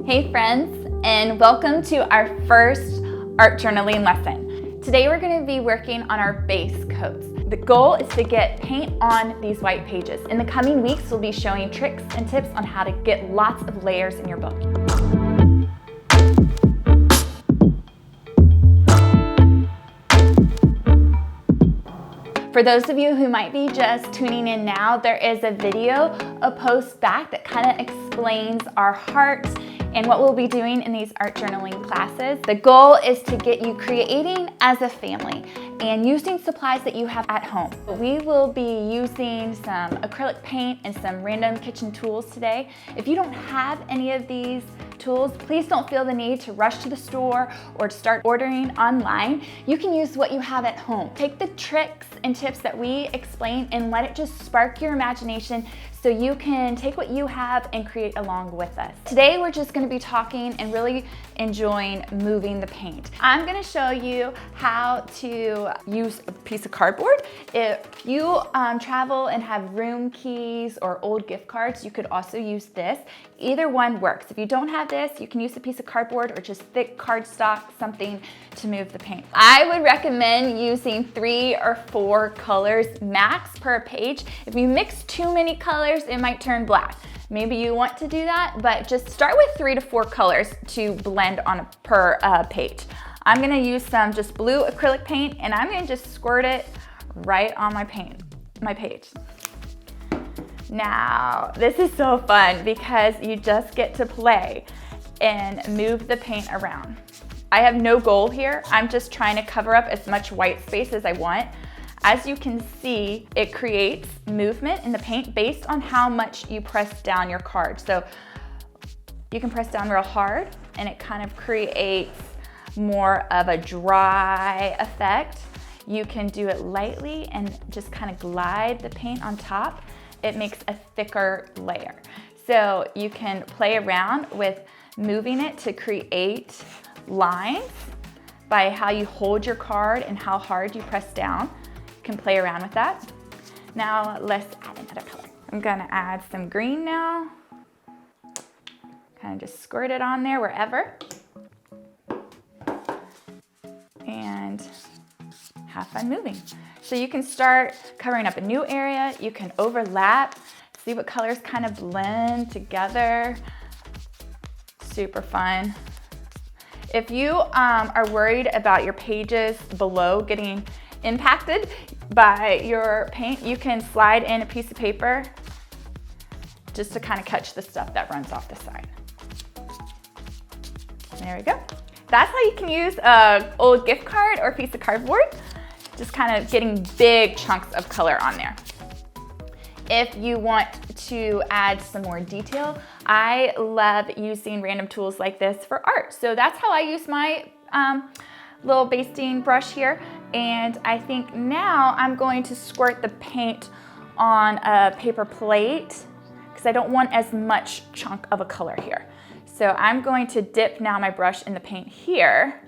Hey friends, and welcome to our first art journaling lesson. Today we're going to be working on our base coats. The goal is to get paint on these white pages. In the coming weeks, we'll be showing tricks and tips on how to get lots of layers in your book. For those of you who might be just tuning in now, there is a video, a post back that kind of explains our heart and what we'll be doing in these art journaling classes. The goal is to get you creating as a family and using supplies that you have at home. We will be using some acrylic paint and some random kitchen tools today. If you don't have any of these tools, please don't feel the need to rush to the store or to start ordering online. You can use what you have at home. Take the tricks and tips that we explain and let it just spark your imagination so you can take what you have and create along with us. Today we're just going to be talking and really enjoying moving the paint. I'm going to show you how to use a piece of cardboard. If you travel and have room keys or old gift cards, you could also use this. Either one works. If you don't have this, you can use a piece of cardboard or just thick cardstock, something to move the paint. I would recommend using 3 or 4 colors max per page. If you mix too many colors, it might turn black. Maybe you want to do that, but just start with 3 to 4 colors to blend on per page. I'm gonna use some just blue acrylic paint and I'm gonna just squirt it right on my page. Now, this is so fun because you just get to play and move the paint around. I have no goal here. I'm just trying to cover up as much white space as I want. As you can see, it creates movement in the paint based on how much you press down your card. So you can press down real hard and it kind of creates more of a dry effect. You can do it lightly and just kind of glide the paint on top. It makes a thicker layer. So you can play around with moving it to create lines by how you hold your card and how hard you press down. Can play around with that. Now let's add another color. I'm gonna add some green now. Kind of just squirt it on there wherever. And have fun moving. So you can start covering up a new area. You can overlap, see what colors kind of blend together. Super fun. If you are worried about your pages below getting impacted by your paint, you can slide in a piece of paper just to kind of catch the stuff that runs off the side. There we go. That's how you can use an old gift card or a piece of cardboard, just kind of getting big chunks of color on there. If you want to add some more detail, I love using random tools like this for art. So that's how I use my little basting brush here. And I think now I'm going to squirt the paint on a paper plate because I don't want as much chunk of a color here. So I'm going to dip now my brush in the paint here.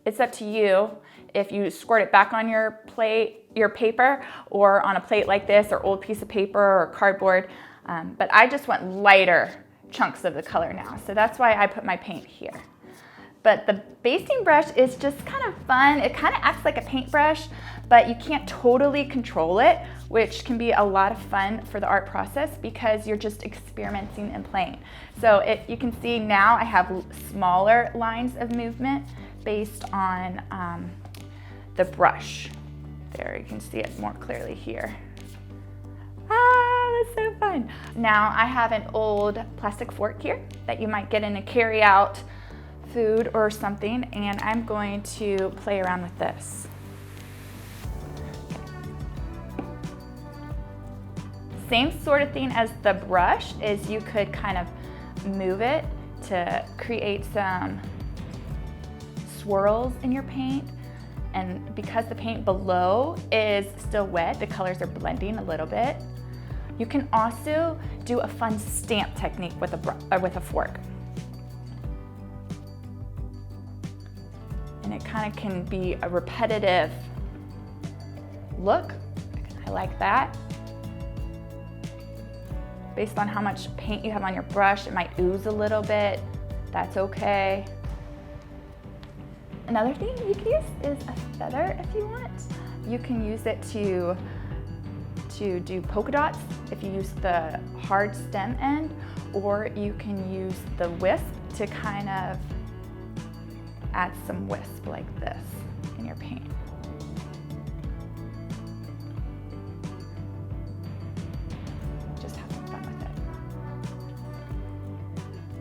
It's up to you if you squirt it back on your plate, your paper, or on a plate like this or old piece of paper or cardboard. But I just want lighter chunks of the color now. So that's why I put my paint here. But the basting brush is just kind of fun. It kind of acts like a paintbrush, but you can't totally control it, which can be a lot of fun for the art process because you're just experimenting and playing. So you can see now I have smaller lines of movement based on the brush. There, you can see it more clearly here. Ah, that's so fun. Now I have an old plastic fork here that you might get in a carry-out food or something, and I'm going to play around with this. Same sort of thing as the brush is you could kind of move it to create some swirls in your paint. And because the paint below is still wet, the colors are blending a little bit. You can also do a fun stamp technique with a fork. And it kind of can be a repetitive look. I like that. Based on how much paint you have on your brush, it might ooze a little bit. That's okay. Another thing you could use is a feather if you want. You can use it to do polka dots if you use the hard stem end, or you can use the wisp to kind of add some wisp like this in your paint. Just have some fun with it.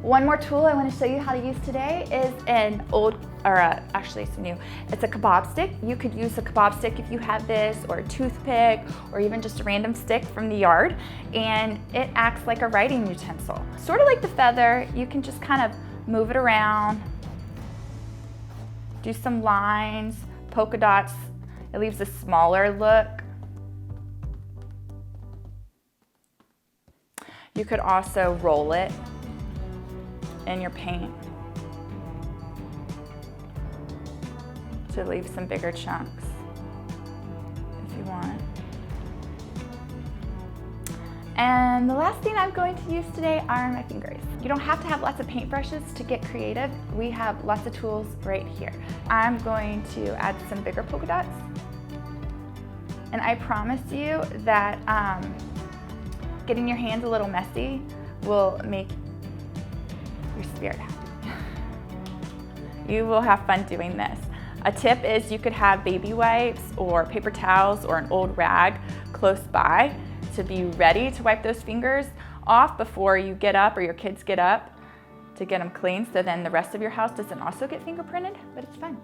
One more tool I want to show you how to use today is an old, or actually it's new. It's a kebab stick. You could use a kebab stick if you have this, or a toothpick, or even just a random stick from the yard, and it acts like a writing utensil. Sort of like the feather, you can just kind of move it around, do some lines, polka dots. It leaves a smaller look. You could also roll it in your paint to leave some bigger chunks if you want. And the last thing I'm going to use today are my fingers. You don't have to have lots of paintbrushes to get creative. We have lots of tools right here. I'm going to add some bigger polka dots. And I promise you that getting your hands a little messy will make your spirit happy. You will have fun doing this. A tip is you could have baby wipes or paper towels or an old rag close by to be ready to wipe those fingers off before you get up or your kids get up to get them clean, so then the rest of your house doesn't also get fingerprinted, but it's fun.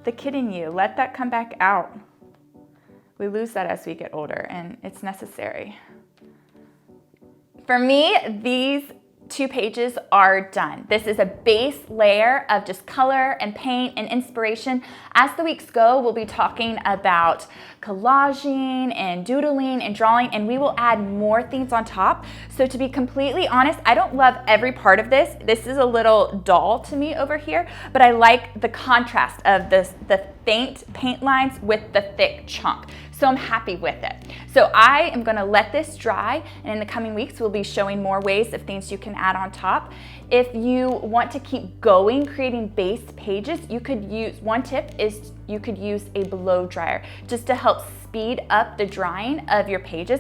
The kid in you, let that come back out. We lose that as we get older, and it's necessary. For me, these 2 pages are done. This is a base layer of just color and paint and inspiration. As the weeks go, we'll be talking about collaging and doodling and drawing, and we will add more things on top. So to be completely honest, I don't love every part of this. This is a little dull to me over here, but I like the contrast of the faint paint lines with the thick chunk. So I'm happy with it. So I am gonna let this dry, and in the coming weeks, we'll be showing more ways of things you can add on top. If you want to keep going, creating base pages, you could use, one tip is you could use a blow dryer just to help speed up the drying of your pages.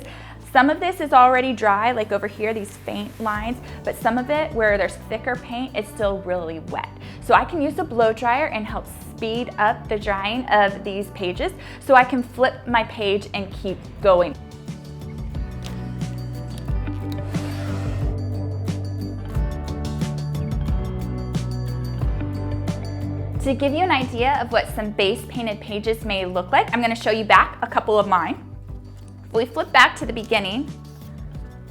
Some of this is already dry, like over here, these faint lines, but some of it where there's thicker paint, it's still really wet. So I can use a blow dryer and help speed up the drying of these pages so I can flip my page and keep going. To give you an idea of what some base painted pages may look like, I'm going to show you back a couple of mine. If we flip back to the beginning,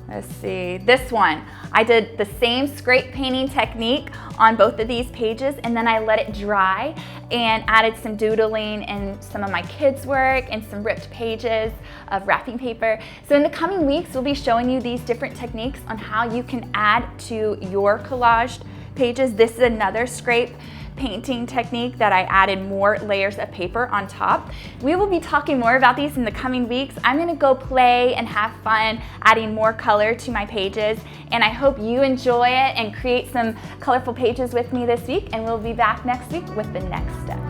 let's see, this one, I did the same scrape painting technique on both of these pages, and then I let it dry and added some doodling and some of my kids' work and some ripped pages of wrapping paper. So in the coming weeks, we'll be showing you these different techniques on how you can add to your collaged pages. This is another scrape painting technique that I added more layers of paper on top. We will be talking more about these in the coming weeks. I'm gonna go play and have fun adding more color to my pages, and I hope you enjoy it and create some colorful pages with me this week, and we'll be back next week with the next step.